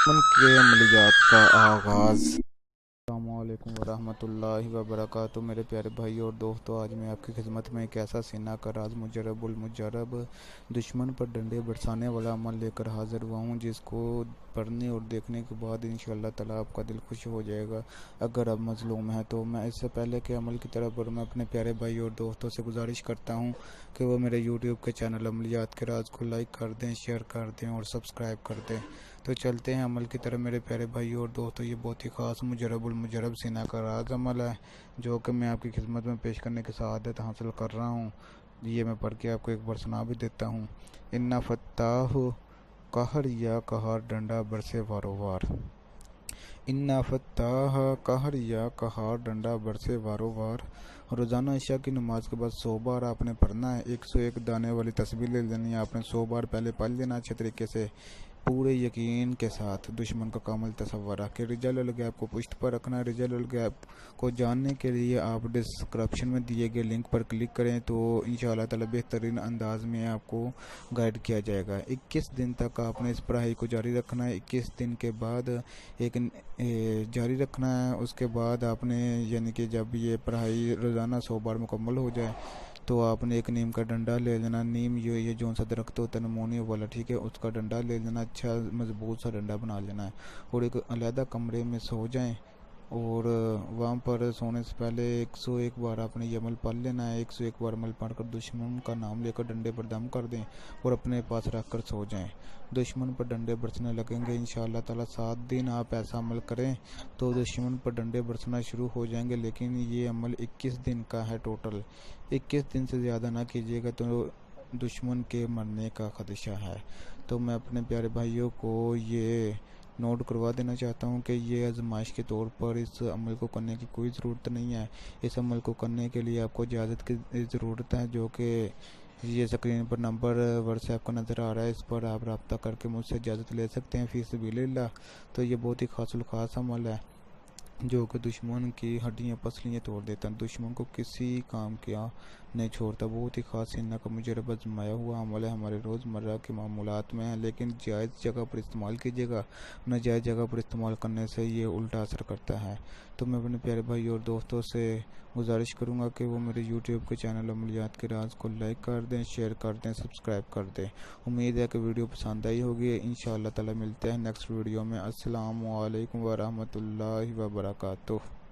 दुश्मन के अमलियात का आगाज़। अस्सलाम वालेकुम वरहमतुल्लाहि वबरकातुहू। मेरे प्यारे भाई और दोस्तों, आज मैं आपकी खिदमत में एक ऐसा सीना का राज मुजरबुल मुजरब दुश्मन पर डंडे बरसाने वाला अमल लेकर हाजिर हुआ हूँ, जिसको पढ़ने और देखने के बाद इंशाअल्लाह ताला आपका दिल खुश हो जाएगा। अगर आप मजलूम हैं तो मैं इससे पहले के अमल की तरफ बढ़ूँ, मैं अपने प्यारे भाई और दोस्तों से गुजारिश करता हूँ कि वो मेरे यूट्यूब के चैनल अमलियात के राज को लाइक कर दें, शेयर कर दें और सब्सक्राइब कर दें। तो चलते हैं अमल की तरफ मेरे प्यारे भाई और दोस्तों। ये बहुत ही ख़ास मुजरबुल मुजरब सीना का राज अमल है, जो कि मैं आपकी खिदमत में पेश करने की सआदत हासिल कर रहा हूँ। ये मैं पढ़ के आपको एक बार सुना भी देता हूँ। इन्ना फत्ताह कहर या कहर डंडा बरसे वारो वार। इन्ना फत्ताह कहर या कहर डंडा बरसे वारो वार। रोज़ाना इशा की नमाज के बाद 100 बार आपने पढ़ना है। 101 दाने वाली तस्बीह ले लेनी है आपने। 100 बार पहले पढ़ लेना अच्छे तरीके से, पूरे यकीन के साथ, दुश्मन का कामिल तसव्वुर रख के। रजाल अलगैब को पुष्ट पर रखना है। रजाल अलगैब को जानने के लिए आप डिस्क्रिप्शन में दिए गए लिंक पर क्लिक करें तो इंशाअल्लाह ताला बेहतरीन अंदाज में आपको गाइड किया जाएगा। 21 दिन तक आपने इस पढ़ाई को जारी रखना है। 21 दिन के बाद जारी रखना है। उसके बाद आपने, यानी कि जब ये पढ़ाई रोज़ाना 100 बार मुकम्मल हो जाए तो आपने एक नीम का डंडा ले लेना। नीम ये जो सा दरख्त होता है नमोनिया वाला, ठीक है, उसका डंडा ले लेना। अच्छा मजबूत सा डंडा बना लेना है और एक अलहदा कमरे में सो जाएं और वहाँ पर सोने से पहले 101 बार आपने ये अमल पढ़ लेना है। 101 बार अमल पढ़कर दुश्मन का नाम लेकर डंडे पर दम कर दें और अपने पास रख कर सो जाएं। दुश्मन पर डंडे बरसने लगेंगे इंशाअल्लाह ताला। 7 दिन आप ऐसा अमल करें तो दुश्मन पर डंडे बरसना शुरू हो जाएंगे। लेकिन ये अमल 21 दिन का है टोटल। 21 दिन से ज़्यादा ना कीजिएगा तो दुश्मन के मरने का खदशा है। तो मैं अपने प्यारे भाइयों को ये नोट करवा देना चाहता हूँ कि ये आजमाइश के तौर पर इस अमल को करने की कोई ज़रूरत नहीं है। इस अमल को करने के लिए आपको इजाज़त की ज़रूरत है, जो कि ये स्क्रीन पर नंबर व्हाट्सएप का नज़र आ रहा है। इस पर आप रब्ता करके मुझसे इजाज़त ले सकते हैं फ़ी सबिलिल्लाह। तो ये बहुत ही ख़ास अमल है जो कि दुश्मन की हड्डियाँ पसलियाँ तोड़ देता है, दुश्मन को किसी काम का नहीं छोड़ता। बहुत ही ख़ास सीना का मुजरब आजमाया हुआ अमल है, हमारे रोज़मर्रा के मामूलात में है। लेकिन जायज़ जगह पर इस्तेमाल कीजिएगा, नाजायज़ जगह पर इस्तेमाल करने से ये उल्टा असर करता है। तो मैं अपने प्यारे भाई और दोस्तों से गुजारिश करूँगा कि वो मेरे यूट्यूब के चैनल अमलियात के राज को लाइक कर दें, शेयर कर दें, सब्सक्राइब कर दें। उम्मीद है कि वीडियो पसंद आई होगी। इंशाअल्लाह ताला मिलते हैं नेक्स्ट वीडियो में। अस्सलामु अलैकुम वरहमतुल्लाहि वबरकातुहू।